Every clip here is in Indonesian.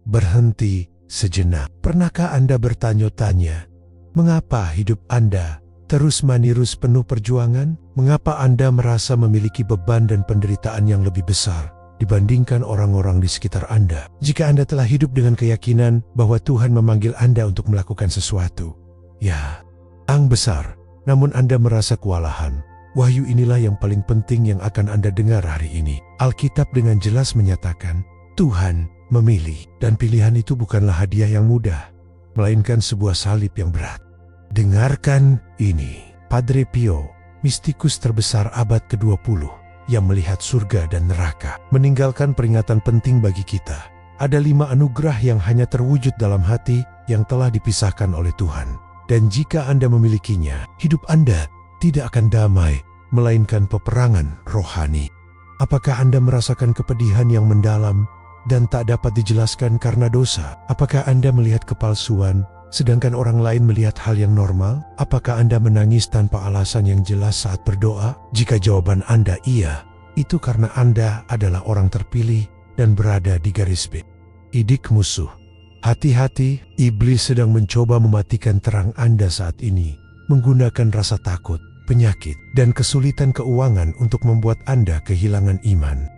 berhenti sejenak. Pernahkah Anda bertanya-tanya, mengapa hidup Anda terus-menerus penuh perjuangan? Mengapa Anda merasa memiliki beban dan penderitaan yang lebih besar dibandingkan orang-orang di sekitar Anda? Jika Anda telah hidup dengan keyakinan bahwa Tuhan memanggil Anda untuk melakukan sesuatu, ya, yang besar, namun Anda merasa kewalahan, wahyu inilah yang paling penting yang akan Anda dengar hari ini. Alkitab dengan jelas menyatakan, Tuhan memilih, dan pilihan itu bukanlah hadiah yang mudah, melainkan sebuah salib yang berat. Dengarkan ini, Padre Pio, mistikus terbesar abad ke-20, yang melihat surga dan neraka, meninggalkan peringatan penting bagi kita. Ada 5 anugerah yang hanya terwujud dalam hati yang telah dipisahkan oleh Tuhan. Dan jika Anda memilikinya, hidup Anda tidak akan damai, melainkan peperangan rohani. Apakah Anda merasakan kepedihan yang mendalam dan tak dapat dijelaskan karena dosa? Apakah Anda melihat kepalsuan, sedangkan orang lain melihat hal yang normal? Apakah Anda menangis tanpa alasan yang jelas saat berdoa? Jika jawaban Anda iya, itu karena Anda adalah orang terpilih dan berada di garis idik musuh. Hati-hati, iblis sedang mencoba mematikan terang Anda saat ini, menggunakan rasa takut, penyakit, dan kesulitan keuangan untuk membuat Anda kehilangan iman.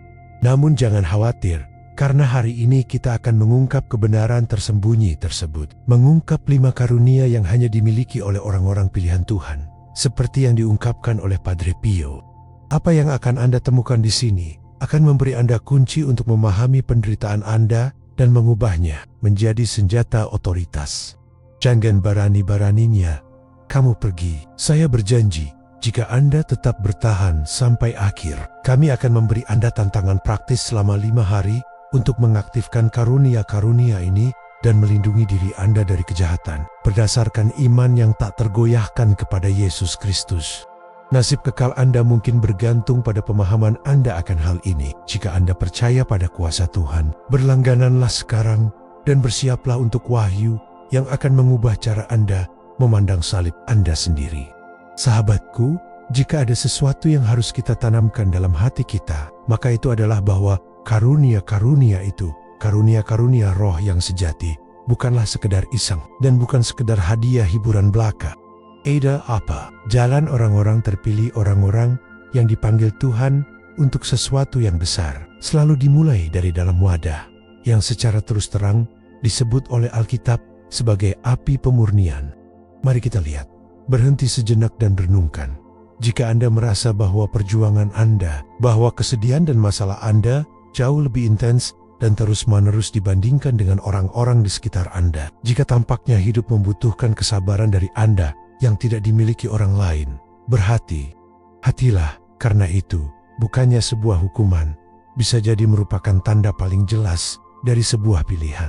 Namun jangan khawatir, karena hari ini kita akan mengungkap kebenaran tersembunyi tersebut. Mengungkap 5 karunia yang hanya dimiliki oleh orang-orang pilihan Tuhan, seperti yang diungkapkan oleh Padre Pio. Apa yang akan Anda temukan di sini akan memberi Anda kunci untuk memahami penderitaan Anda dan mengubahnya menjadi senjata otoritas. Jangan berani-beraninya kamu pergi. Saya berjanji, jika Anda tetap bertahan sampai akhir, kami akan memberi Anda tantangan praktis selama 5 hari untuk mengaktifkan karunia-karunia ini dan melindungi diri Anda dari kejahatan berdasarkan iman yang tak tergoyahkan kepada Yesus Kristus. Nasib kekal Anda mungkin bergantung pada pemahaman Anda akan hal ini. Jika Anda percaya pada kuasa Tuhan, berlanggananlah sekarang dan bersiaplah untuk wahyu yang akan mengubah cara Anda memandang salib Anda sendiri. Sahabatku, jika ada sesuatu yang harus kita tanamkan dalam hati kita, maka itu adalah bahwa karunia-karunia itu, karunia-karunia roh yang sejati, bukanlah sekedar iseng dan bukan sekedar hadiah hiburan belaka. Ada apa? Jalan orang-orang terpilih, orang-orang yang dipanggil Tuhan untuk sesuatu yang besar, selalu dimulai dari dalam wadah, yang secara terus terang disebut oleh Alkitab sebagai api pemurnian. Mari kita lihat, berhenti sejenak dan renungkan. Jika Anda merasa bahwa perjuangan Anda, bahwa kesedihan dan masalah Anda jauh lebih intens dan terus-menerus dibandingkan dengan orang-orang di sekitar Anda, jika tampaknya hidup membutuhkan kesabaran dari Anda yang tidak dimiliki orang lain, berhati-hatilah, karena itu bukannya sebuah hukuman, bisa jadi merupakan tanda paling jelas dari sebuah pilihan.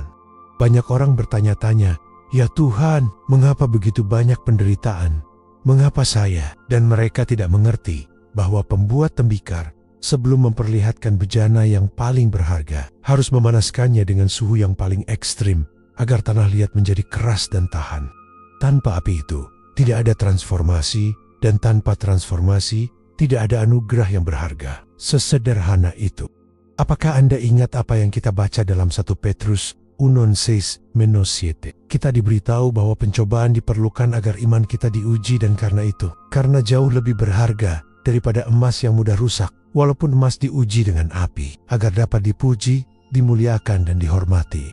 Banyak orang bertanya-tanya, ya Tuhan, mengapa begitu banyak penderitaan? Mengapa saya? Dan mereka tidak mengerti bahwa pembuat tembikar sebelum memperlihatkan bejana yang paling berharga, harus memanaskannya dengan suhu yang paling ekstrim agar tanah liat menjadi keras dan tahan. Tanpa api itu, tidak ada transformasi, dan tanpa transformasi, tidak ada anugerah yang berharga. Sesederhana itu. Apakah Anda ingat apa yang kita baca dalam 1 Petrus 1:6-7? Kita diberitahu bahwa pencobaan diperlukan agar iman kita diuji, dan karena itu, karena jauh lebih berharga daripada emas yang mudah rusak, walaupun emas diuji dengan api, agar dapat dipuji, dimuliakan, dan dihormati.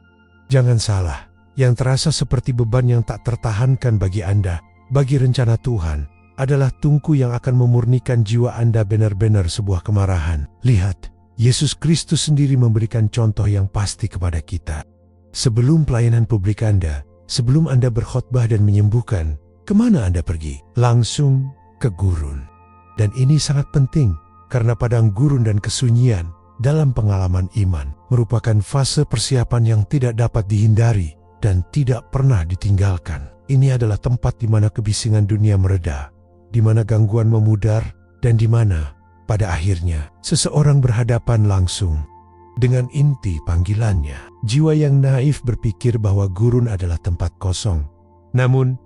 Jangan salah, yang terasa seperti beban yang tak tertahankan bagi Anda, bagi rencana Tuhan, adalah tungku yang akan memurnikan jiwa Anda benar-benar sebuah kemarahan. Lihat, Yesus Kristus sendiri memberikan contoh yang pasti kepada kita. Sebelum pelayanan publik Anda, sebelum Anda berkhotbah dan menyembuhkan, kemana Anda pergi? Langsung ke gurun. Dan ini sangat penting, karena padang gurun dan kesunyian dalam pengalaman iman merupakan fase persiapan yang tidak dapat dihindari dan tidak pernah ditinggalkan. Ini adalah tempat di mana kebisingan dunia mereda, di mana gangguan memudar, dan di mana, pada akhirnya, seseorang berhadapan langsung dengan inti panggilannya. Jiwa yang naif berpikir bahwa gurun adalah tempat kosong. Namun,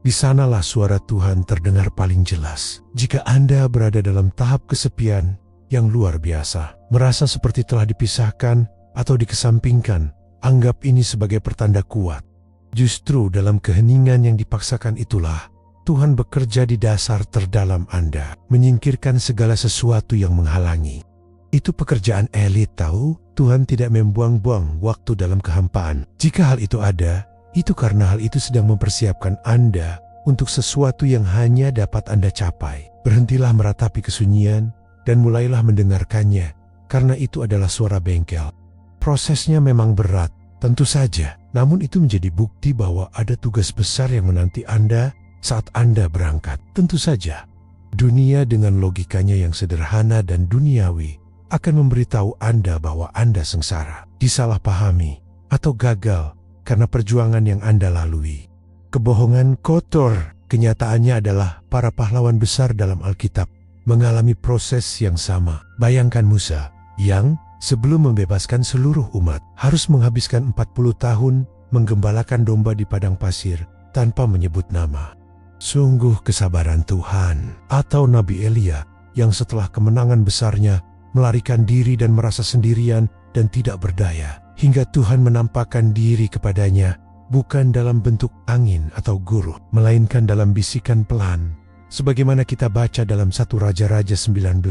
di sanalah suara Tuhan terdengar paling jelas. Jika Anda berada dalam tahap kesepian yang luar biasa, merasa seperti telah dipisahkan atau dikesampingkan Anggap ini sebagai pertanda kuat. Justru dalam keheningan yang dipaksakan itulah Tuhan bekerja di dasar terdalam Anda, menyingkirkan segala sesuatu yang menghalangi. Itu pekerjaan elit tahu. Tuhan tidak membuang-buang waktu dalam kehampaan. Jika hal itu ada, itu karena hal itu sedang mempersiapkan Anda untuk sesuatu yang hanya dapat Anda capai. Berhentilah meratapi kesunyian dan mulailah mendengarkannya, karena itu adalah suara bengkel. Prosesnya memang berat, tentu saja, namun itu menjadi bukti bahwa ada tugas besar yang menanti Anda saat Anda berangkat. Tentu saja, dunia dengan logikanya yang sederhana dan duniawi akan memberitahu Anda bahwa Anda sengsara, disalahpahami, atau gagal karena perjuangan yang Anda lalui. Kebohongan kotor. Kenyataannya adalah para pahlawan besar dalam Alkitab mengalami proses yang sama. Bayangkan Musa yang sebelum membebaskan seluruh umat harus menghabiskan 40 tahun menggembalakan domba di padang pasir tanpa menyebut nama. Sungguh kesabaran Tuhan. Atau Nabi Elia yang setelah kemenangan besarnya melarikan diri dan merasa sendirian dan tidak berdaya, hingga Tuhan menampakkan diri kepadanya bukan dalam bentuk angin atau guruh, melainkan dalam bisikan pelan, sebagaimana kita baca dalam 1 Raja-Raja 19,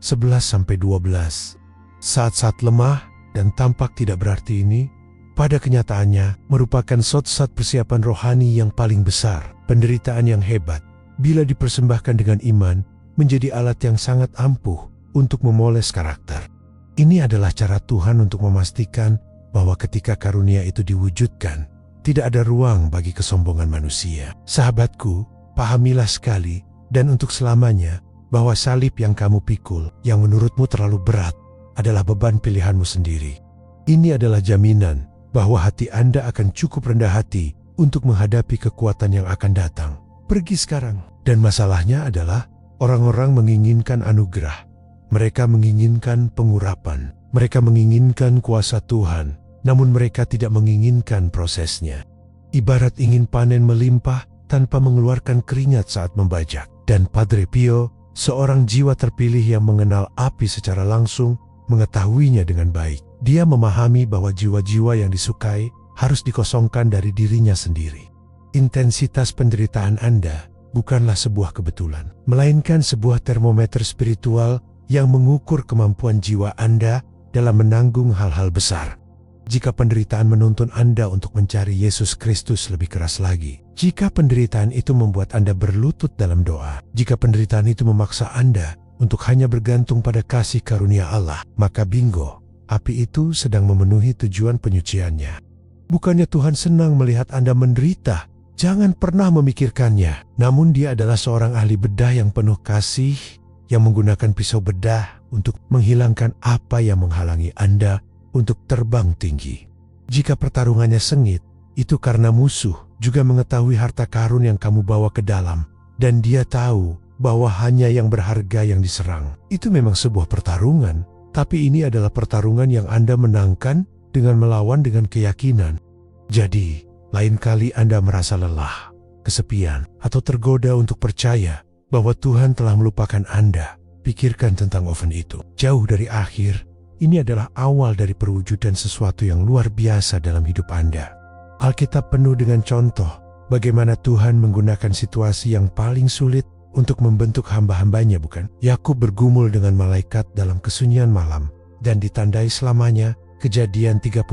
11-12. Saat-saat lemah dan tampak tidak berarti ini, pada kenyataannya merupakan saat-saat persiapan rohani yang paling besar. Penderitaan yang hebat, bila dipersembahkan dengan iman, menjadi alat yang sangat ampuh untuk memoles karakter. Ini adalah cara Tuhan untuk memastikan bahwa ketika karunia itu diwujudkan, tidak ada ruang bagi kesombongan manusia. Sahabatku, pahamilah sekali dan untuk selamanya bahwa salib yang kamu pikul, yang menurutmu terlalu berat, adalah beban pilihanmu sendiri. Ini adalah jaminan bahwa hati Anda akan cukup rendah hati untuk menghadapi kekuatan yang akan datang. Pergi sekarang. Dan masalahnya adalah orang-orang menginginkan anugerah. Mereka menginginkan pengurapan. Mereka menginginkan kuasa Tuhan, namun mereka tidak menginginkan prosesnya. Ibarat ingin panen melimpah tanpa mengeluarkan keringat saat membajak. Dan Padre Pio, seorang jiwa terpilih yang mengenal api secara langsung, mengetahuinya dengan baik. Dia memahami bahwa jiwa-jiwa yang disukai harus dikosongkan dari dirinya sendiri. Intensitas penderitaan Anda bukanlah sebuah kebetulan, melainkan sebuah termometer spiritual yang mengukur kemampuan jiwa Anda dalam menanggung hal-hal besar. Jika penderitaan menuntun Anda untuk mencari Yesus Kristus lebih keras lagi, jika penderitaan itu membuat Anda berlutut dalam doa, jika penderitaan itu memaksa Anda untuk hanya bergantung pada kasih karunia Allah, maka bingo, api itu sedang memenuhi tujuan penyuciannya. Bukannya Tuhan senang melihat Anda menderita, jangan pernah memikirkannya. Namun Dia adalah seorang ahli bedah yang penuh kasih, yang menggunakan pisau bedah untuk menghilangkan apa yang menghalangi Anda untuk terbang tinggi. Jika pertarungannya sengit, itu karena musuh juga mengetahui harta karun yang kamu bawa ke dalam, dan dia tahu bahwa hanya yang berharga yang diserang. Itu memang sebuah pertarungan, tapi ini adalah pertarungan yang Anda menangkan dengan melawan dengan keyakinan. Jadi, lain kali Anda merasa lelah, kesepian, atau tergoda untuk percaya bahwa Tuhan telah melupakan Anda, pikirkan tentang oven itu. Jauh dari akhir, ini adalah awal dari perwujudan sesuatu yang luar biasa dalam hidup Anda. Alkitab penuh dengan contoh bagaimana Tuhan menggunakan situasi yang paling sulit untuk membentuk hamba-hambanya, bukan? Yakub bergumul dengan malaikat dalam kesunyian malam dan ditandai selamanya. Kejadian 32,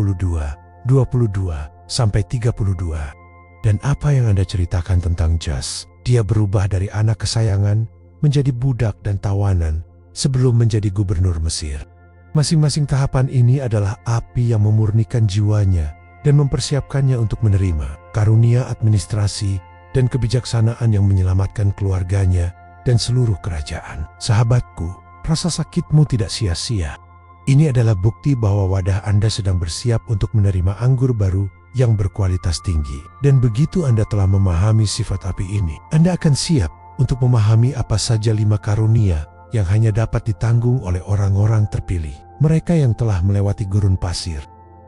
22-32. Dan apa yang Anda ceritakan tentang Jas? Dia berubah dari anak kesayangan menjadi budak dan tawanan sebelum menjadi gubernur Mesir. Masing-masing tahapan ini adalah api yang memurnikan jiwanya dan mempersiapkannya untuk menerima karunia administrasi dan kebijaksanaan yang menyelamatkan keluarganya dan seluruh kerajaan. Sahabatku, rasa sakitmu tidak sia-sia. Ini adalah bukti bahwa wadah Anda sedang bersiap untuk menerima anggur baru yang berkualitas tinggi. Dan begitu Anda telah memahami sifat api ini, Anda akan siap untuk memahami apa saja 5 karunia yang hanya dapat ditanggung oleh orang-orang terpilih. Mereka yang telah melewati gurun pasir.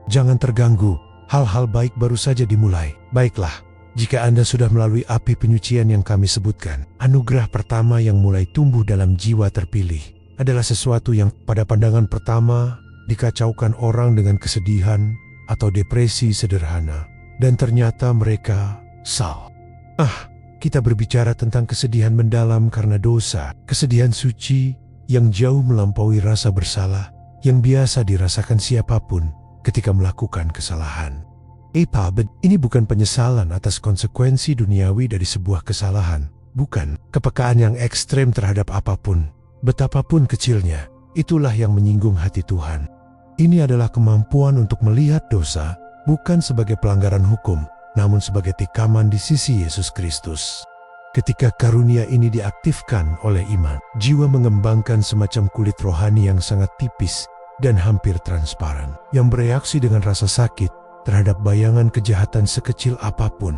Jangan terganggu, hal-hal baik baru saja dimulai. Baiklah, jika Anda sudah melalui api penyucian yang kami sebutkan, anugerah pertama yang mulai tumbuh dalam jiwa terpilih adalah sesuatu yang pada pandangan pertama dikacaukan orang dengan kesedihan atau depresi sederhana. Dan ternyata mereka sal. Kita berbicara tentang kesedihan mendalam karena dosa, kesedihan suci yang jauh melampaui rasa bersalah yang biasa dirasakan siapapun ketika melakukan kesalahan. Ini bukan penyesalan atas konsekuensi duniawi dari sebuah kesalahan, bukan kepekaan yang ekstrem terhadap apapun, betapapun kecilnya. Itulah yang menyinggung hati Tuhan. Ini adalah kemampuan untuk melihat dosa bukan sebagai pelanggaran hukum, namun sebagai tikaman di sisi Yesus Kristus. Ketika karunia ini diaktifkan oleh iman, jiwa mengembangkan semacam kulit rohani yang sangat tipis dan hampir transparan, yang bereaksi dengan rasa sakit terhadap bayangan kejahatan sekecil apapun.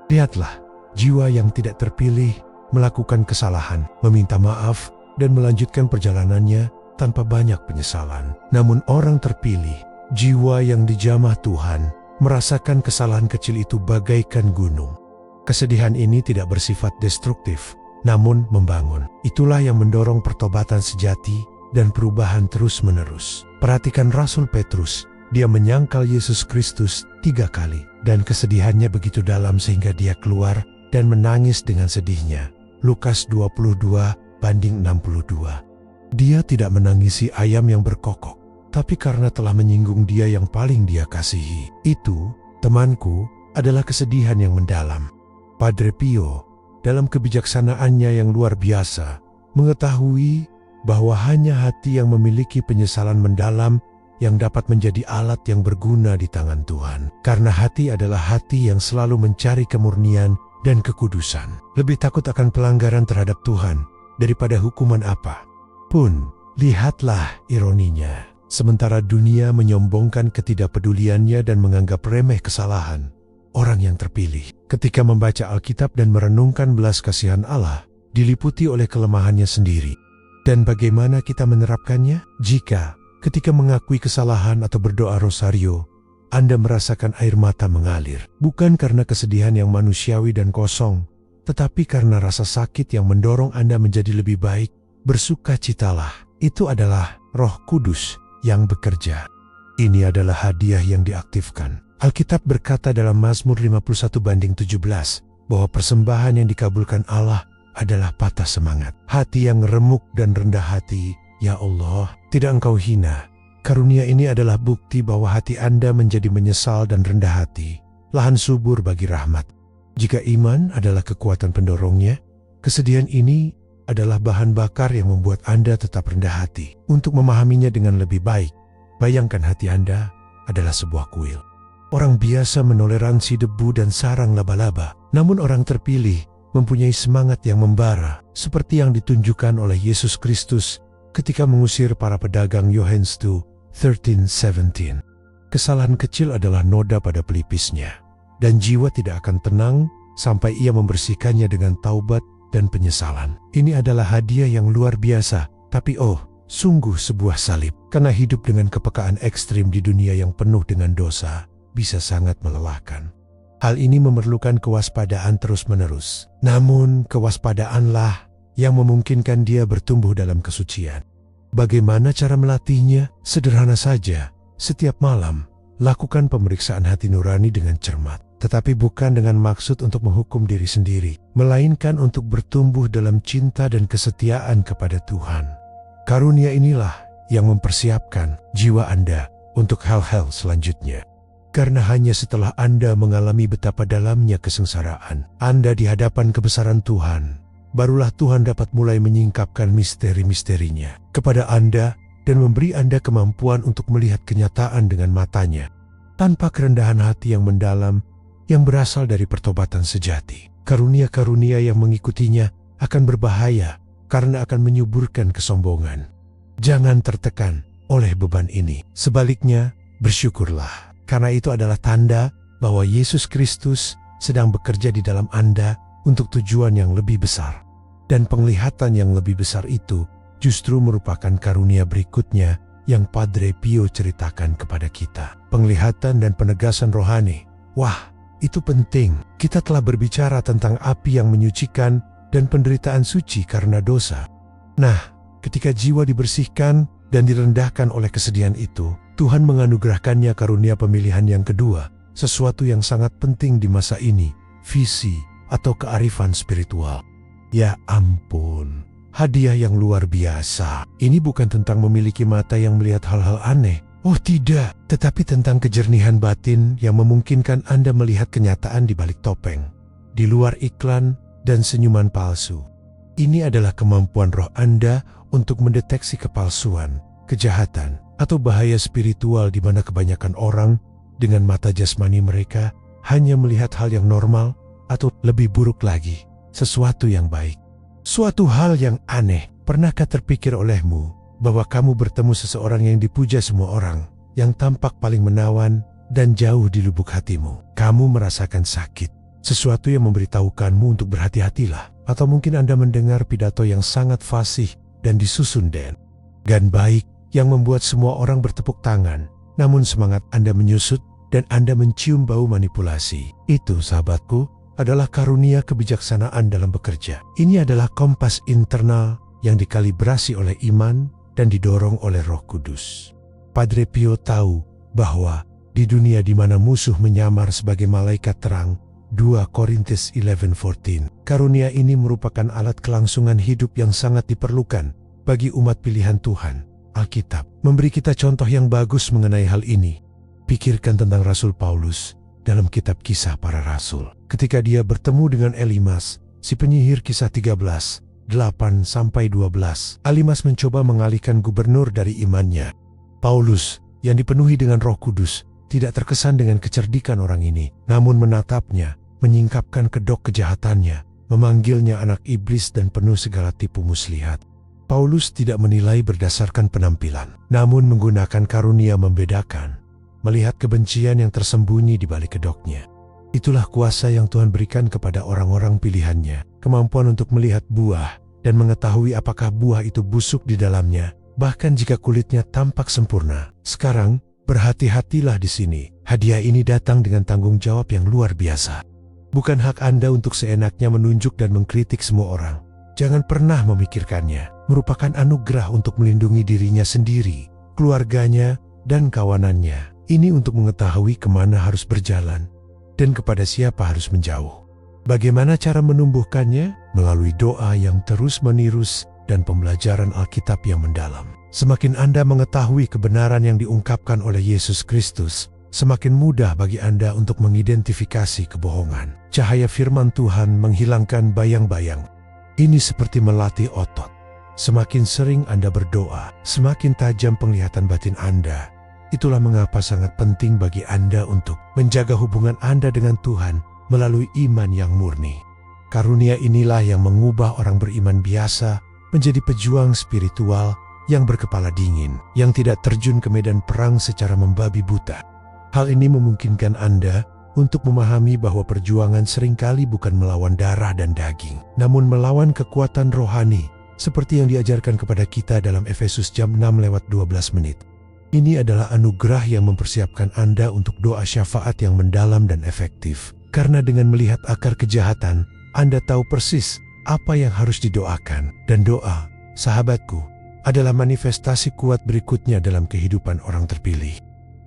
Lihatlah, jiwa yang tidak terpilih melakukan kesalahan, meminta maaf, dan melanjutkan perjalanannya tanpa banyak penyesalan. Namun orang terpilih, jiwa yang dijamah Tuhan, merasakan kesalahan kecil itu bagaikan gunung. Kesedihan ini tidak bersifat destruktif, namun membangun. Itulah yang mendorong pertobatan sejati dan perubahan terus-menerus. Perhatikan Rasul Petrus, dia menyangkal Yesus Kristus 3 kali, dan kesedihannya begitu dalam sehingga dia keluar dan menangis dengan sedihnya. Lukas 22:62. Dia tidak menangisi ayam yang berkokok, tapi karena telah menyinggung dia yang paling dia kasihi. Itu, temanku, adalah kesedihan yang mendalam. Padre Pio, dalam kebijaksanaannya yang luar biasa, mengetahui bahwa hanya hati yang memiliki penyesalan mendalam yang dapat menjadi alat yang berguna di tangan Tuhan. Karena hati adalah hati yang selalu mencari kemurnian dan kekudusan. Lebih takut akan pelanggaran terhadap Tuhan daripada hukuman apa pun. Lihatlah ironinya. Sementara dunia menyombongkan ketidakpeduliannya dan menganggap remeh kesalahan, orang yang terpilih ketika membaca Alkitab dan merenungkan belas kasihan Allah diliputi oleh kelemahannya sendiri. Dan bagaimana kita menerapkannya? Jika ketika mengakui kesalahan atau berdoa rosario, Anda merasakan air mata mengalir, bukan karena kesedihan yang manusiawi dan kosong, tetapi karena rasa sakit yang mendorong Anda menjadi lebih baik, bersukacitalah. Itu adalah Roh Kudus yang bekerja. Ini adalah hadiah yang diaktifkan. Alkitab berkata dalam Mazmur 51:17 bahwa persembahan yang dikabulkan Allah adalah patah semangat. Hati yang remuk dan rendah hati, ya Allah, tidak Engkau hina. Karunia ini adalah bukti bahwa hati Anda menjadi menyesal dan rendah hati, lahan subur bagi rahmat. Jika iman adalah kekuatan pendorongnya, kesedihan ini adalah bahan bakar yang membuat Anda tetap rendah hati untuk memahaminya dengan lebih baik. Bayangkan hati Anda adalah sebuah kuil. Orang biasa menoleransi debu dan sarang laba-laba, namun orang terpilih mempunyai semangat yang membara, seperti yang ditunjukkan oleh Yesus Kristus ketika mengusir para pedagang. Yohanes 2:13-17. Kesalahan kecil adalah noda pada pelipisnya, dan jiwa tidak akan tenang sampai ia membersihkannya dengan taubat dan penyesalan. Ini adalah hadiah yang luar biasa, tapi sungguh sebuah salib, karena hidup dengan kepekaan ekstrim di dunia yang penuh dengan dosa bisa sangat melelahkan. Hal ini memerlukan kewaspadaan terus-menerus. Namun, kewaspadaanlah yang memungkinkan dia bertumbuh dalam kesucian. Bagaimana cara melatihnya? Sederhana saja. Setiap malam, lakukan pemeriksaan hati nurani dengan cermat. Tetapi bukan dengan maksud untuk menghukum diri sendiri, melainkan untuk bertumbuh dalam cinta dan kesetiaan kepada Tuhan. Karunia inilah yang mempersiapkan jiwa Anda untuk hal-hal selanjutnya. Karena hanya setelah Anda mengalami betapa dalamnya kesengsaraan Anda di hadapan kebesaran Tuhan, barulah Tuhan dapat mulai menyingkapkan misteri-misterinya kepada Anda dan memberi Anda kemampuan untuk melihat kenyataan dengan matanya. Tanpa kerendahan hati yang mendalam yang berasal dari pertobatan sejati, karunia-karunia yang mengikutinya akan berbahaya karena akan menyuburkan kesombongan. Jangan tertekan oleh beban ini. Sebaliknya, bersyukurlah. Karena itu adalah tanda bahwa Yesus Kristus sedang bekerja di dalam Anda untuk tujuan yang lebih besar. Dan penglihatan yang lebih besar itu justru merupakan karunia berikutnya yang Padre Pio ceritakan kepada kita. Penglihatan dan penegasan rohani. Wah, itu penting. Kita telah berbicara tentang api yang menyucikan dan penderitaan suci karena dosa. Nah, ketika jiwa dibersihkan, dan direndahkan oleh kesedihan itu, Tuhan menganugerahkannya karunia pemilihan yang kedua, sesuatu yang sangat penting di masa ini, visi atau kearifan spiritual. Ya ampun, hadiah yang luar biasa. Ini bukan tentang memiliki mata yang melihat hal-hal aneh. Oh tidak, tetapi tentang kejernihan batin yang memungkinkan Anda melihat kenyataan di balik topeng, di luar iklan dan senyuman palsu. Ini adalah kemampuan roh Anda untuk mendeteksi kepalsuan, kejahatan, atau bahaya spiritual di mana kebanyakan orang dengan mata jasmani mereka hanya melihat hal yang normal atau lebih buruk lagi, sesuatu yang baik. Suatu hal yang aneh, pernahkah terpikir olehmu bahwa kamu bertemu seseorang yang dipuja semua orang, yang tampak paling menawan dan jauh di lubuk hatimu? Kamu merasakan sakit, sesuatu yang memberitahukanmu untuk berhati-hatilah. Atau mungkin Anda mendengar pidato yang sangat fasih dan disusun dengan baik yang membuat semua orang bertepuk tangan, namun semangat Anda menyusut dan Anda mencium bau manipulasi. Itu, sahabatku, adalah karunia kebijaksanaan dalam bekerja. Ini adalah kompas internal yang dikalibrasi oleh iman dan didorong oleh Roh Kudus. Padre Pio tahu bahwa di dunia di mana musuh menyamar sebagai malaikat terang, 2 Korintus 11:14, karunia ini merupakan alat kelangsungan hidup yang sangat diperlukan bagi umat pilihan Tuhan. Alkitab memberi kita contoh yang bagus mengenai hal ini. Pikirkan tentang Rasul Paulus dalam kitab Kisah Para Rasul. Ketika dia bertemu dengan Elimas, si penyihir, Kisah 13, 8-12. Elimas mencoba mengalihkan gubernur dari imannya. Paulus, yang dipenuhi dengan Roh Kudus, tidak terkesan dengan kecerdikan orang ini, namun menatapnya, menyingkapkan kedok kejahatannya, memanggilnya anak iblis dan penuh segala tipu muslihat. Paulus tidak menilai berdasarkan penampilan, namun menggunakan karunia membedakan, melihat kebencian yang tersembunyi di balik kedoknya. Itulah kuasa yang Tuhan berikan kepada orang-orang pilihannya, kemampuan untuk melihat buah dan mengetahui apakah buah itu busuk di dalamnya, bahkan jika kulitnya tampak sempurna. Sekarang, berhati-hatilah di sini. Hadiah ini datang dengan tanggung jawab yang luar biasa. Bukan hak Anda untuk seenaknya menunjuk dan mengkritik semua orang. Jangan pernah memikirkannya. Merupakan anugerah untuk melindungi dirinya sendiri, keluarganya, dan kawanannya. Ini untuk mengetahui kemana harus berjalan dan kepada siapa harus menjauh. Bagaimana cara menumbuhkannya? Melalui doa yang terus-menerus dan pembelajaran Alkitab yang mendalam. Semakin Anda mengetahui kebenaran yang diungkapkan oleh Yesus Kristus, semakin mudah bagi Anda untuk mengidentifikasi kebohongan. Cahaya firman Tuhan menghilangkan bayang-bayang. Ini seperti melatih otot. Semakin sering Anda berdoa, semakin tajam penglihatan batin Anda. Itulah mengapa sangat penting bagi Anda untuk menjaga hubungan Anda dengan Tuhan melalui iman yang murni. Karunia inilah yang mengubah orang beriman biasa menjadi pejuang spiritual yang berkepala dingin, yang tidak terjun ke medan perang secara membabi buta. Hal ini memungkinkan Anda untuk memahami bahwa perjuangan seringkali bukan melawan darah dan daging, namun melawan kekuatan rohani, seperti yang diajarkan kepada kita dalam Efesus jam 6:12. Ini adalah anugerah yang mempersiapkan Anda untuk doa syafaat yang mendalam dan efektif. Karena dengan melihat akar kejahatan, Anda tahu persis apa yang harus didoakan. Dan doa, sahabatku, adalah manifestasi kuat berikutnya dalam kehidupan orang terpilih.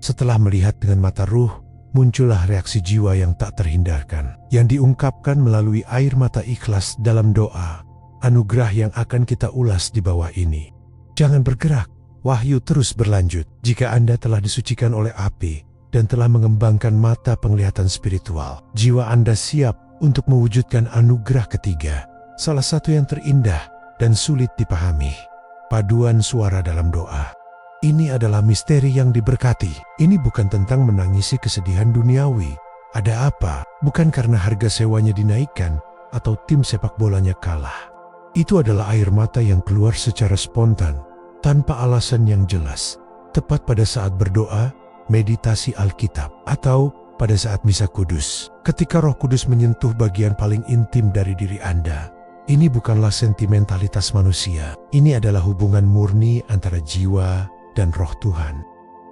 Setelah melihat dengan mata ruh, muncullah reaksi jiwa yang tak terhindarkan, yang diungkapkan melalui air mata ikhlas dalam doa. Anugerah yang akan kita ulas di bawah ini. Jangan bergerak. Wahyu terus berlanjut. Jika Anda telah disucikan oleh api dan telah mengembangkan mata penglihatan spiritual, jiwa Anda siap untuk mewujudkan anugerah ketiga, salah satu yang terindah dan sulit dipahami. Paduan suara dalam doa. Ini adalah misteri yang diberkati. Ini bukan tentang menangisi kesedihan duniawi. Ada apa? Bukan karena harga sewanya dinaikkan atau tim sepak bolanya kalah. Itu adalah air mata yang keluar secara spontan, tanpa alasan yang jelas, tepat pada saat berdoa, meditasi Alkitab, atau pada saat misa kudus. Ketika Roh Kudus menyentuh bagian paling intim dari diri Anda, ini bukanlah sentimentalitas manusia. Ini adalah hubungan murni antara jiwa dan Roh Tuhan.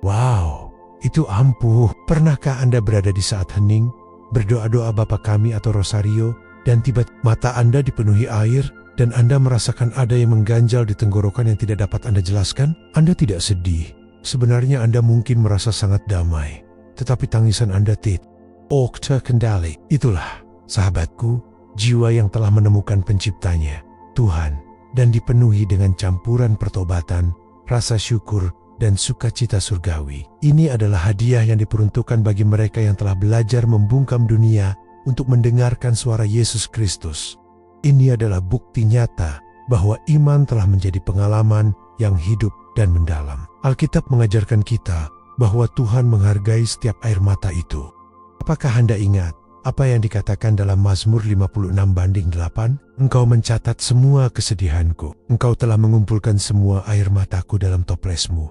Wow, itu ampuh. Pernahkah Anda berada di saat hening, berdoa-doa Bapa Kami atau Rosario, dan tiba-tiba mata Anda dipenuhi air, dan Anda merasakan ada yang mengganjal di tenggorokan yang tidak dapat Anda jelaskan, Anda tidak sedih. Sebenarnya Anda mungkin merasa sangat damai, tetapi tangisan Anda tidak terkendali. Itulah, sahabatku, jiwa yang telah menemukan penciptanya, Tuhan, dan dipenuhi dengan campuran pertobatan, rasa syukur, dan sukacita surgawi. Ini adalah hadiah yang diperuntukkan bagi mereka yang telah belajar membungkam dunia untuk mendengarkan suara Yesus Kristus. Ini adalah bukti nyata bahwa iman telah menjadi pengalaman yang hidup dan mendalam. Alkitab mengajarkan kita bahwa Tuhan menghargai setiap air mata itu. Apakah Anda ingat apa yang dikatakan dalam Mazmur 56:8? Engkau mencatat semua kesedihanku. Engkau telah mengumpulkan semua air mataku dalam toplesmu.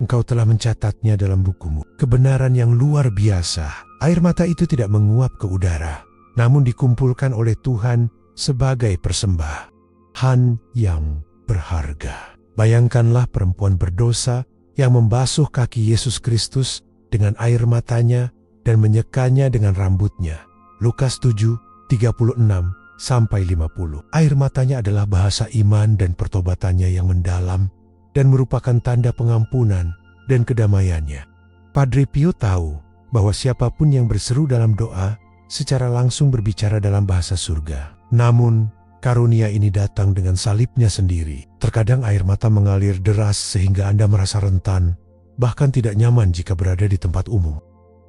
Engkau telah mencatatnya dalam bukumu. Kebenaran yang luar biasa. Air mata itu tidak menguap ke udara, namun dikumpulkan oleh Tuhan sebagai persembahan yang berharga. Bayangkanlah perempuan berdosa yang membasuh kaki Yesus Kristus dengan air matanya dan menyekanya dengan rambutnya. Lukas 7:36-50. Air matanya adalah bahasa iman dan pertobatannya yang mendalam dan merupakan tanda pengampunan dan kedamaiannya. Padre Pio tahu bahwa siapapun yang berseru dalam doa secara langsung berbicara dalam bahasa surga. Namun, karunia ini datang dengan salibnya sendiri. Terkadang air mata mengalir deras sehingga Anda merasa rentan, bahkan tidak nyaman jika berada di tempat umum.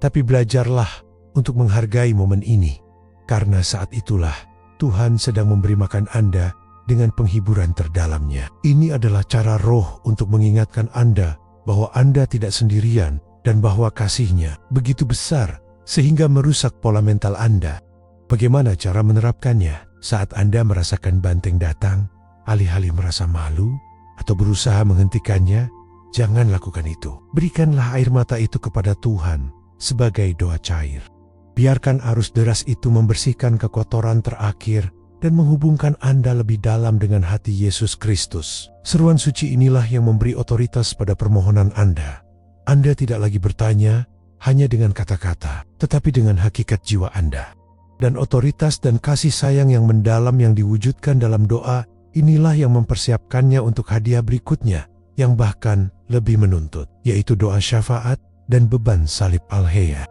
Tapi belajarlah untuk menghargai momen ini, karena saat itulah Tuhan sedang memberi makan Anda dengan penghiburan terdalamnya. Ini adalah cara Roh untuk mengingatkan Anda bahwa Anda tidak sendirian dan bahwa kasih-Nya begitu besar sehingga merusak pola mental Anda. Bagaimana cara menerapkannya? Saat Anda merasakan banteng datang, alih-alih merasa malu atau berusaha menghentikannya, jangan lakukan itu. Berikanlah air mata itu kepada Tuhan sebagai doa cair. Biarkan arus deras itu membersihkan kekotoran terakhir dan menghubungkan Anda lebih dalam dengan hati Yesus Kristus. Seruan suci inilah yang memberi otoritas pada permohonan Anda. Anda tidak lagi bertanya hanya dengan kata-kata, tetapi dengan hakikat jiwa Anda. Dan otoritas dan kasih sayang yang mendalam yang diwujudkan dalam doa, inilah yang mempersiapkannya untuk hadiah berikutnya, yang bahkan lebih menuntut, yaitu doa syafaat dan beban salib Alhea.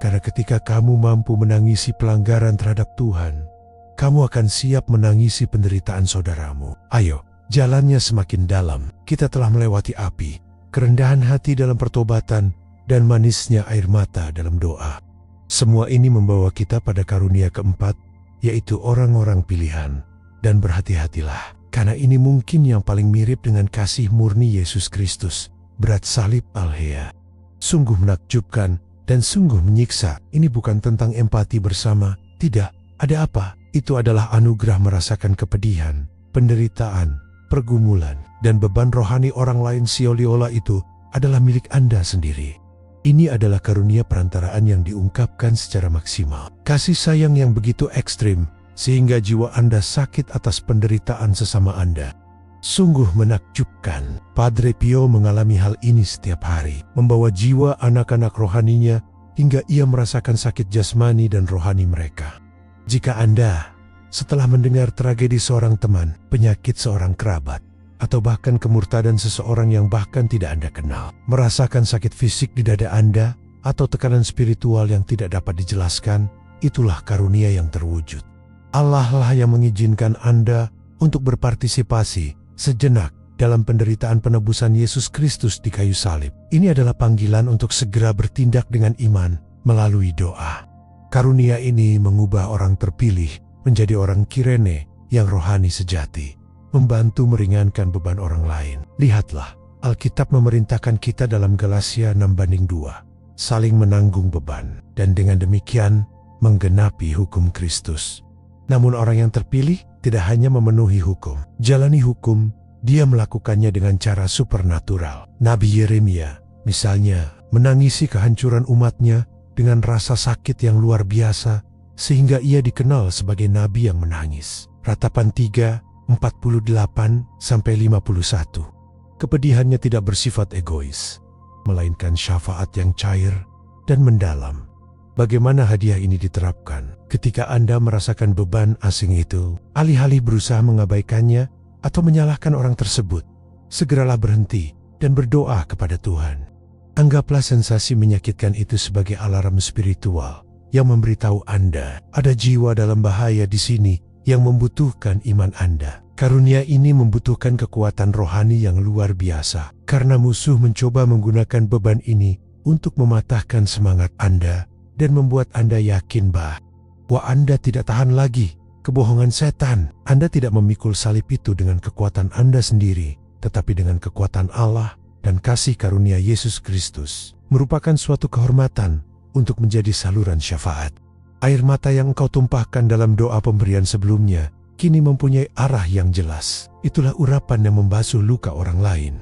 Karena ketika kamu mampu menangisi pelanggaran terhadap Tuhan, kamu akan siap menangisi penderitaan saudaramu. Ayo, jalannya semakin dalam. Kita telah melewati api, kerendahan hati dalam pertobatan, dan manisnya air mata dalam doa. Semua ini membawa kita pada karunia keempat, yaitu orang-orang pilihan. Dan berhati-hatilah, karena ini mungkin yang paling mirip dengan kasih murni Yesus Kristus, berat salib Alhea. Sungguh menakjubkan dan sungguh menyiksa. Ini bukan tentang empati bersama, tidak. Ada apa? Itu adalah anugerah merasakan kepedihan, penderitaan, pergumulan, dan beban rohani orang lain. Seolah-olah itu adalah milik Anda sendiri. Ini adalah karunia perantaraan yang diungkapkan secara maksimal. Kasih sayang yang begitu ekstrim, sehingga jiwa Anda sakit atas penderitaan sesama Anda. Sungguh menakjubkan. Padre Pio mengalami hal ini setiap hari, membawa jiwa anak-anak rohaninya hingga ia merasakan sakit jasmani dan rohani mereka. Jika Anda, setelah mendengar tragedi seorang teman, penyakit seorang kerabat, atau bahkan kemurtadan seseorang yang bahkan tidak Anda kenal, merasakan sakit fisik di dada Anda, atau tekanan spiritual yang tidak dapat dijelaskan, itulah karunia yang terwujud. Allah lah yang mengizinkan Anda untuk berpartisipasi sejenak dalam penderitaan penebusan Yesus Kristus di kayu salib. Ini adalah panggilan untuk segera bertindak dengan iman melalui doa. Karunia ini mengubah orang terpilih menjadi orang Kirene yang rohani sejati, membantu meringankan beban orang lain. Lihatlah, Alkitab memerintahkan kita dalam Galatia 6:2, saling menanggung beban, dan dengan demikian menggenapi hukum Kristus. Namun orang yang terpilih tidak hanya memenuhi hukum, jalani hukum, dia melakukannya dengan cara supernatural. Nabi Yeremia, misalnya, menangisi kehancuran umatnya dengan rasa sakit yang luar biasa, sehingga ia dikenal sebagai nabi yang menangis. Ratapan 3:48-51. Kepedihannya tidak bersifat egois, melainkan syafaat yang cair dan mendalam. Bagaimana hadiah ini diterapkan? Ketika Anda merasakan beban asing itu, alih-alih berusaha mengabaikannya atau menyalahkan orang tersebut, segeralah berhenti dan berdoa kepada Tuhan. Anggaplah sensasi menyakitkan itu sebagai alarm spiritual yang memberitahu Anda ada jiwa dalam bahaya di sini yang membutuhkan iman Anda. Karunia ini membutuhkan kekuatan rohani yang luar biasa, karena musuh mencoba menggunakan beban ini untuk mematahkan semangat Anda dan membuat Anda yakin bahwa Anda tidak tahan lagi. Kebohongan setan, Anda tidak memikul salib itu dengan kekuatan Anda sendiri, tetapi dengan kekuatan Allah dan kasih karunia Yesus Kristus. Merupakan suatu kehormatan untuk menjadi saluran syafaat. Air mata yang engkau tumpahkan dalam doa pemberian sebelumnya kini mempunyai arah yang jelas. Itulah urapan yang membasuh luka orang lain.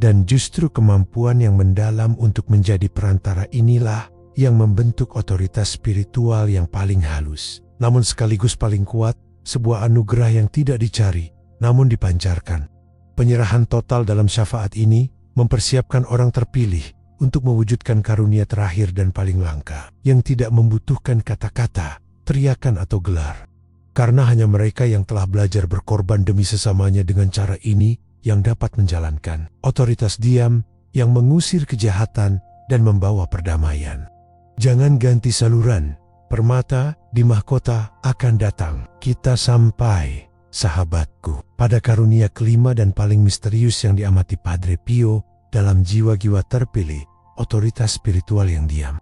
Dan justru kemampuan yang mendalam untuk menjadi perantara inilah yang membentuk otoritas spiritual yang paling halus, namun sekaligus paling kuat, sebuah anugerah yang tidak dicari, namun dipancarkan. Penyerahan total dalam syafaat ini mempersiapkan orang terpilih untuk mewujudkan karunia terakhir dan paling langka, yang tidak membutuhkan kata-kata, teriakan atau gelar. Karena hanya mereka yang telah belajar berkorban demi sesamanya dengan cara ini yang dapat menjalankan otoritas diam yang mengusir kejahatan dan membawa perdamaian. Jangan ganti saluran, permata di mahkota akan datang. Kita sampai, sahabatku, pada karunia kelima dan paling misterius yang diamati Padre Pio dalam jiwa-jiwa terpilih, otoritas spiritual yang diam.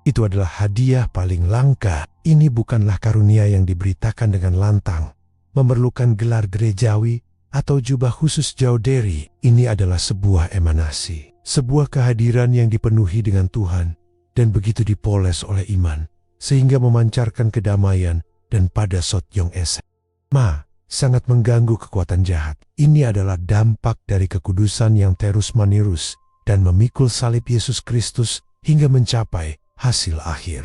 Itu adalah hadiah paling langka. Ini bukanlah karunia yang diberitakan dengan lantang, memerlukan gelar gerejawi atau jubah khusus jauh dari. Ini adalah sebuah emanasi, sebuah kehadiran yang dipenuhi dengan Tuhan dan begitu dipoles oleh iman, sehingga memancarkan kedamaian dan pada Sotyong Ese. Sangat mengganggu kekuatan jahat. Ini adalah dampak dari kekudusan yang terus-menerus dan memikul salib Yesus Kristus hingga mencapai hasil akhir.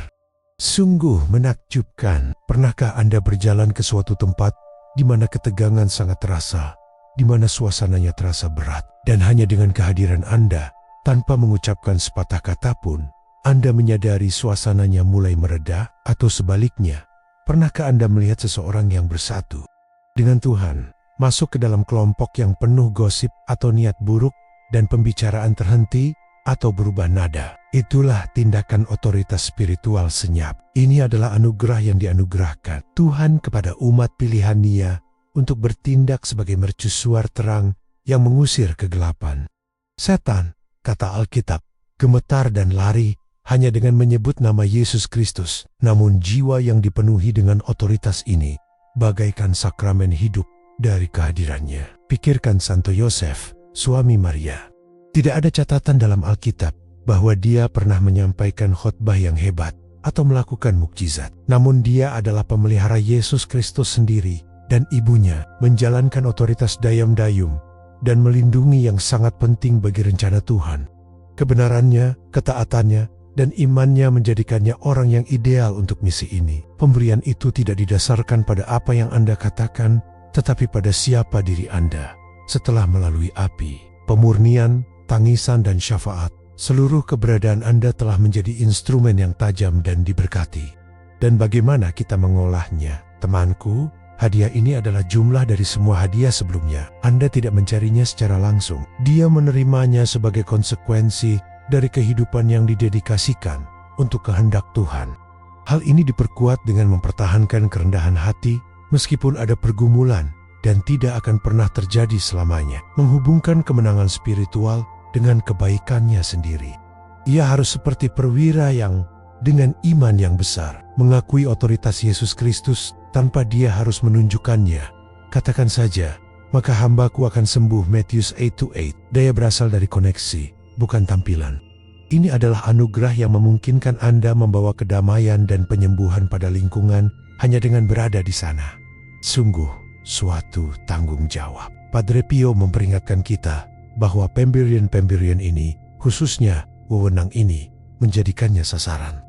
Sungguh menakjubkan. Pernahkah Anda berjalan ke suatu tempat di mana ketegangan sangat terasa, di mana suasananya terasa berat, dan hanya dengan kehadiran Anda, tanpa mengucapkan sepatah kata pun, Anda menyadari suasananya mulai mereda? Atau sebaliknya, pernahkah Anda melihat seseorang yang bersatu dengan Tuhan, masuk ke dalam kelompok yang penuh gosip atau niat buruk, dan pembicaraan terhenti atau berubah nada? Itulah tindakan otoritas spiritual senyap. Ini adalah anugerah yang dianugerahkan Tuhan kepada umat pilihan-Nya untuk bertindak sebagai mercusuar terang yang mengusir kegelapan. Setan, kata Alkitab, gemetar dan lari hanya dengan menyebut nama Yesus Kristus. Namun jiwa yang dipenuhi dengan otoritas ini bagaikan sakramen hidup dari kehadirannya. Pikirkan Santo Yosef, suami Maria. Tidak ada catatan dalam Alkitab bahwa dia pernah menyampaikan khotbah yang hebat atau melakukan mukjizat. Namun dia adalah pemelihara Yesus Kristus sendiri, dan ibunya menjalankan otoritas dayam-dayum dan melindungi yang sangat penting bagi rencana Tuhan. Kebenarannya, ketaatannya, dan imannya menjadikannya orang yang ideal untuk misi ini. Pemberian itu tidak didasarkan pada apa yang Anda katakan, tetapi pada siapa diri Anda. Setelah melalui api, pemurnian, tangisan, dan syafaat, seluruh keberadaan Anda telah menjadi instrumen yang tajam dan diberkati. Dan bagaimana kita mengolahnya? Temanku, hadiah ini adalah jumlah dari semua hadiah sebelumnya. Anda tidak mencarinya secara langsung. Dia menerimanya sebagai konsekuensi dari kehidupan yang didedikasikan untuk kehendak Tuhan. Hal ini diperkuat dengan mempertahankan kerendahan hati meskipun ada pergumulan dan tidak akan pernah terjadi selamanya. Menghubungkan kemenangan spiritual dengan kebaikannya sendiri. Ia harus seperti perwira yang dengan iman yang besar mengakui otoritas Yesus Kristus tanpa dia harus menunjukkannya. Katakan saja, maka hambaku akan sembuh. Matius 8:8. Daya berasal dari koneksi, bukan tampilan. Ini adalah anugerah yang memungkinkan Anda membawa kedamaian dan penyembuhan pada lingkungan hanya dengan berada di sana. Sungguh suatu tanggung jawab. Padre Pio memperingatkan kita bahwa pemberian-pemberian ini, khususnya wewenang ini, menjadikannya sasaran.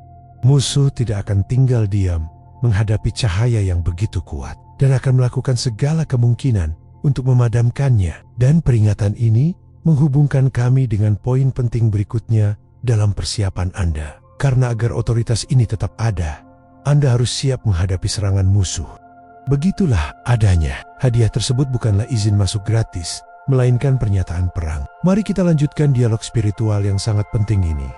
Musuh tidak akan tinggal diam menghadapi cahaya yang begitu kuat dan akan melakukan segala kemungkinan untuk memadamkannya. Dan peringatan ini menghubungkan kami dengan poin penting berikutnya dalam persiapan Anda. Karena agar otoritas ini tetap ada, Anda harus siap menghadapi serangan musuh. Begitulah adanya. Hadiah tersebut bukanlah izin masuk gratis, melainkan pernyataan perang. Mari kita lanjutkan dialog spiritual yang sangat penting ini.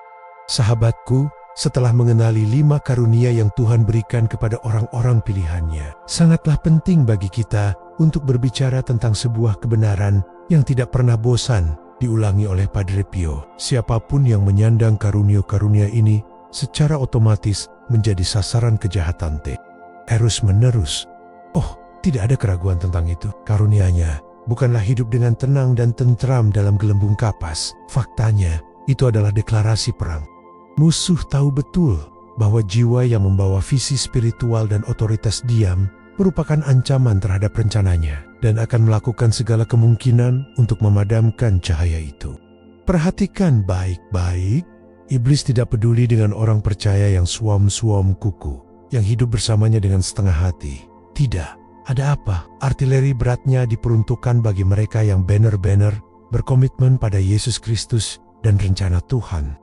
Sahabatku, setelah mengenali 5 karunia yang Tuhan berikan kepada orang-orang pilihannya, sangatlah penting bagi kita untuk berbicara tentang sebuah kebenaran yang tidak pernah bosan diulangi oleh Padre Pio. Siapapun yang menyandang karunia-karunia ini secara otomatis menjadi sasaran kejahatan terus menerus. Oh, tidak ada keraguan tentang itu. Karunianya bukanlah hidup dengan tenang dan tentram dalam gelembung kapas. Faktanya, itu adalah deklarasi perang. Musuh tahu betul bahwa jiwa yang membawa visi spiritual dan otoritas diam merupakan ancaman terhadap rencananya dan akan melakukan segala kemungkinan untuk memadamkan cahaya itu. Perhatikan baik-baik, iblis tidak peduli dengan orang percaya yang suam-suam kuku, yang hidup bersamanya dengan setengah hati. Tidak, ada apa? Artileri beratnya diperuntukkan bagi mereka yang benar-benar berkomitmen pada Yesus Kristus dan rencana Tuhan.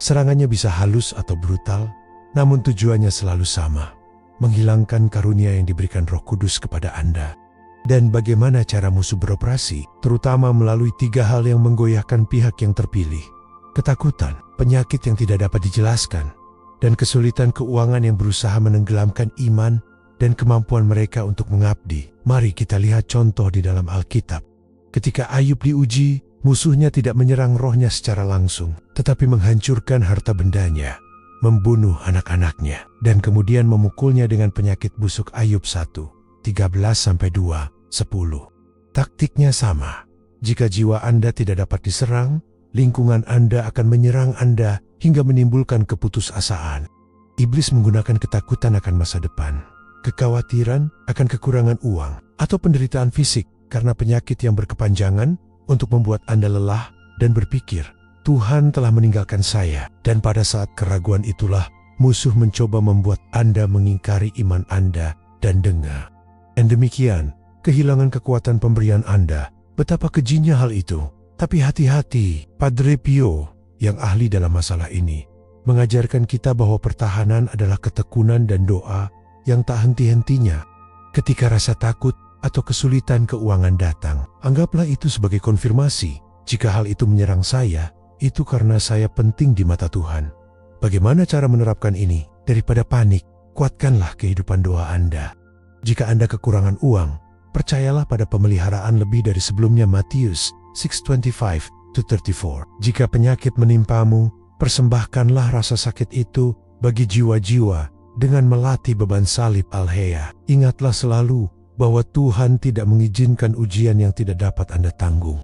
Serangannya bisa halus atau brutal, namun tujuannya selalu sama, menghilangkan karunia yang diberikan Roh Kudus kepada Anda. Dan bagaimana cara musuh beroperasi, terutama melalui 3 hal yang menggoyahkan pihak yang terpilih. Ketakutan, penyakit yang tidak dapat dijelaskan, dan kesulitan keuangan yang berusaha menenggelamkan iman dan kemampuan mereka untuk mengabdi. Mari kita lihat contoh di dalam Alkitab. Ketika Ayub diuji, musuhnya tidak menyerang rohnya secara langsung, tetapi menghancurkan harta bendanya, membunuh anak-anaknya, dan kemudian memukulnya dengan penyakit busuk. Ayub 1:13-2:10. Taktiknya sama. Jika jiwa Anda tidak dapat diserang, lingkungan Anda akan menyerang Anda hingga menimbulkan keputusasaan. Iblis menggunakan ketakutan akan masa depan, kekhawatiran akan kekurangan uang, atau penderitaan fisik karena penyakit yang berkepanjangan untuk membuat Anda lelah dan berpikir, Tuhan telah meninggalkan saya. Dan pada saat keraguan itulah, musuh mencoba membuat Anda mengingkari iman Anda dan dengar. Dan demikian, kehilangan kekuatan pemberian Anda. Betapa kejinya hal itu. Tapi hati-hati, Padre Pio yang ahli dalam masalah ini mengajarkan kita bahwa pertahanan adalah ketekunan dan doa yang tak henti-hentinya. Ketika rasa takut atau kesulitan keuangan datang, anggaplah itu sebagai konfirmasi. Jika hal itu menyerang saya, itu karena saya penting di mata Tuhan. Bagaimana cara menerapkan ini? Daripada panik, kuatkanlah kehidupan doa Anda. Jika Anda kekurangan uang, percayalah pada pemeliharaan lebih dari sebelumnya. Matius 6:25-34. Jika penyakit menimpamu, persembahkanlah rasa sakit itu bagi jiwa-jiwa dengan melatih beban salib Al-Heya. Ingatlah selalu bahwa Tuhan tidak mengizinkan ujian yang tidak dapat Anda tanggung.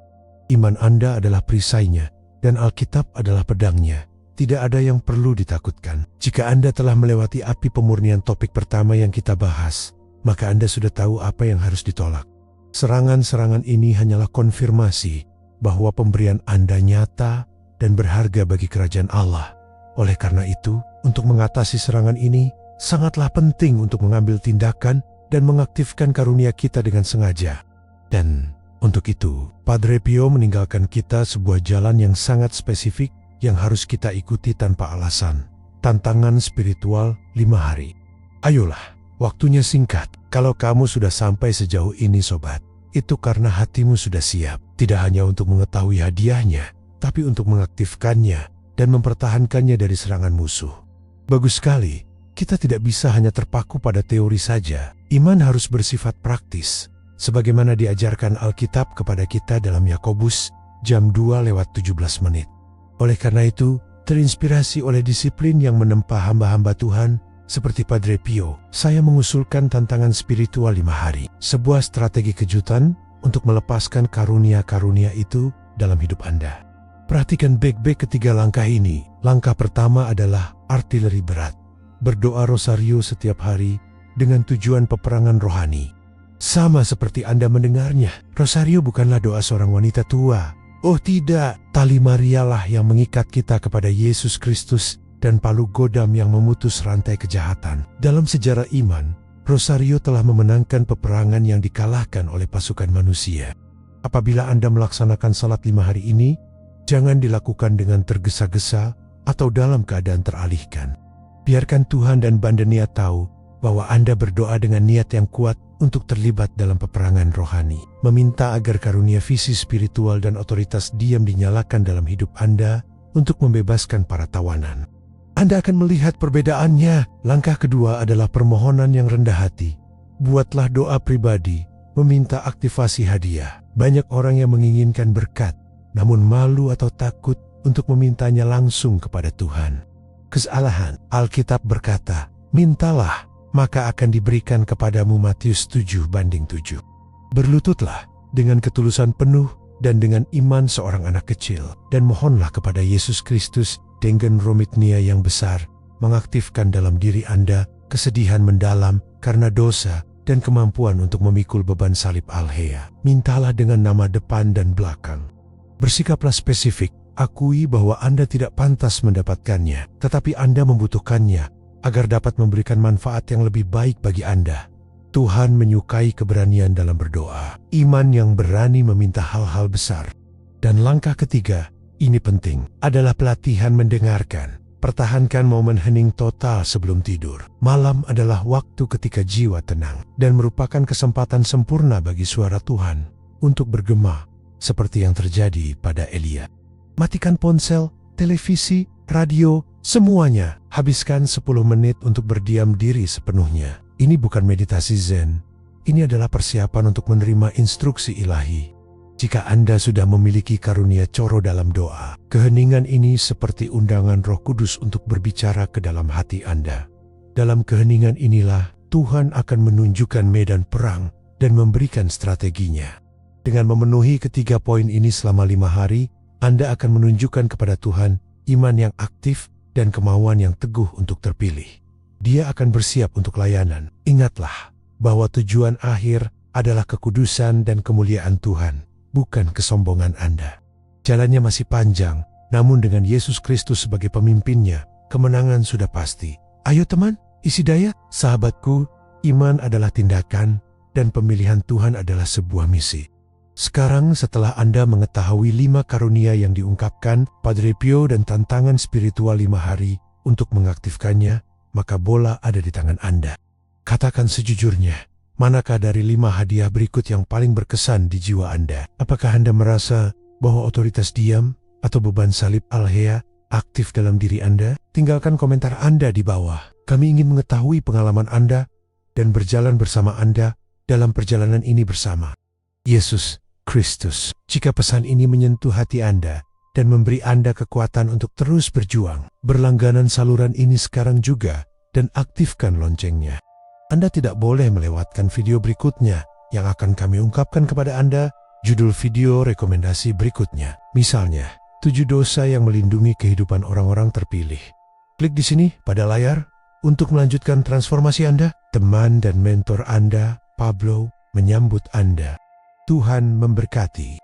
Iman Anda adalah perisainya, dan Alkitab adalah pedangnya. Tidak ada yang perlu ditakutkan. Jika Anda telah melewati api pemurnian topik pertama yang kita bahas, maka Anda sudah tahu apa yang harus ditolak. Serangan-serangan ini hanyalah konfirmasi bahwa pemberian Anda nyata dan berharga bagi kerajaan Allah. Oleh karena itu, untuk mengatasi serangan ini, sangatlah penting untuk mengambil tindakan dan mengaktifkan karunia kita dengan sengaja. Dan untuk itu, Padre Pio meninggalkan kita sebuah jalan yang sangat spesifik yang harus kita ikuti tanpa alasan. Tantangan spiritual 5 hari. Ayolah, waktunya singkat. Kalau kamu sudah sampai sejauh ini sobat, itu karena hatimu sudah siap. Tidak hanya untuk mengetahui hadiahnya, tapi untuk mengaktifkannya dan mempertahankannya dari serangan musuh. Bagus sekali. Kita tidak bisa hanya terpaku pada teori saja. Iman harus bersifat praktis, sebagaimana diajarkan Alkitab kepada kita dalam Yakobus jam 2:17. Oleh karena itu, terinspirasi oleh disiplin yang menempa hamba-hamba Tuhan seperti Padre Pio, saya mengusulkan tantangan spiritual 5 hari. Sebuah strategi kejutan untuk melepaskan karunia-karunia itu dalam hidup Anda. Perhatikan baik-baik ketiga langkah ini. Langkah pertama adalah artileri berat. Berdoa rosario setiap hari dengan tujuan peperangan rohani. Sama seperti Anda mendengarnya, rosario bukanlah doa seorang wanita tua. Oh tidak, tali Maria lah yang mengikat kita kepada Yesus Kristus dan palu godam yang memutus rantai kejahatan. Dalam sejarah iman, rosario telah memenangkan peperangan yang dikalahkan oleh pasukan manusia. Apabila Anda melaksanakan salat 5 hari ini, jangan dilakukan dengan tergesa-gesa atau dalam keadaan teralihkan. Biarkan Tuhan dan Bandenia tahu bahwa Anda berdoa dengan niat yang kuat untuk terlibat dalam peperangan rohani, meminta agar karunia visi spiritual dan otoritas diam dinyalakan dalam hidup Anda untuk membebaskan para tawanan. Anda akan melihat perbedaannya. Langkah kedua adalah permohonan yang rendah hati. Buatlah doa pribadi, meminta aktivasi hadiah. Banyak orang yang menginginkan berkat, namun malu atau takut untuk memintanya langsung kepada Tuhan. Kesalahan. Alkitab berkata, mintalah, maka akan diberikan kepadamu. Matius 7:7. Berlututlah dengan ketulusan penuh dan dengan iman seorang anak kecil, dan mohonlah kepada Yesus Kristus dengan romitnia yang besar, mengaktifkan dalam diri Anda kesedihan mendalam karena dosa dan kemampuan untuk memikul beban salib Alhea. Mintalah dengan nama depan dan belakang. Bersikaplah spesifik, akui bahwa Anda tidak pantas mendapatkannya, tetapi Anda membutuhkannya agar dapat memberikan manfaat yang lebih baik bagi Anda. Tuhan menyukai keberanian dalam berdoa, iman yang berani meminta hal-hal besar. Dan langkah ketiga, ini penting, adalah pelatihan mendengarkan. Pertahankan momen hening total sebelum tidur. Malam adalah waktu ketika jiwa tenang dan merupakan kesempatan sempurna bagi suara Tuhan untuk bergema seperti yang terjadi pada Elia. Matikan ponsel, televisi, radio, semuanya. Habiskan 10 menit untuk berdiam diri sepenuhnya. Ini bukan meditasi Zen. Ini adalah persiapan untuk menerima instruksi ilahi. Jika Anda sudah memiliki karunia coro dalam doa, keheningan ini seperti undangan Roh Kudus untuk berbicara ke dalam hati Anda. Dalam keheningan inilah Tuhan akan menunjukkan medan perang dan memberikan strateginya. Dengan memenuhi ketiga poin ini selama 5 hari, Anda akan menunjukkan kepada Tuhan iman yang aktif dan kemauan yang teguh untuk terpilih. Dia akan bersiap untuk layanan. Ingatlah bahwa tujuan akhir adalah kekudusan dan kemuliaan Tuhan, bukan kesombongan Anda. Jalannya masih panjang, namun dengan Yesus Kristus sebagai pemimpinnya, kemenangan sudah pasti. Ayo teman, isi daya. Sahabatku, iman adalah tindakan dan pemilihan Tuhan adalah sebuah misi. Sekarang setelah Anda mengetahui 5 karunia yang diungkapkan, Padre Pio dan tantangan spiritual 5 hari untuk mengaktifkannya, maka bola ada di tangan Anda. Katakan sejujurnya, manakah dari 5 hadiah berikut yang paling berkesan di jiwa Anda? Apakah Anda merasa bahwa otoritas diam atau beban salib Alhea aktif dalam diri Anda? Tinggalkan komentar Anda di bawah. Kami ingin mengetahui pengalaman Anda dan berjalan bersama Anda dalam perjalanan ini bersama. Yesus Kristus. Jika pesan ini menyentuh hati Anda dan memberi Anda kekuatan untuk terus berjuang, berlangganan saluran ini sekarang juga dan aktifkan loncengnya. Anda tidak boleh melewatkan video berikutnya yang akan kami ungkapkan kepada Anda. Judul video rekomendasi berikutnya, misalnya 7 dosa yang melindungi kehidupan orang-orang terpilih. Klik di sini pada layar untuk melanjutkan transformasi Anda. Teman dan mentor Anda, Pablo, menyambut Anda. Tuhan memberkati.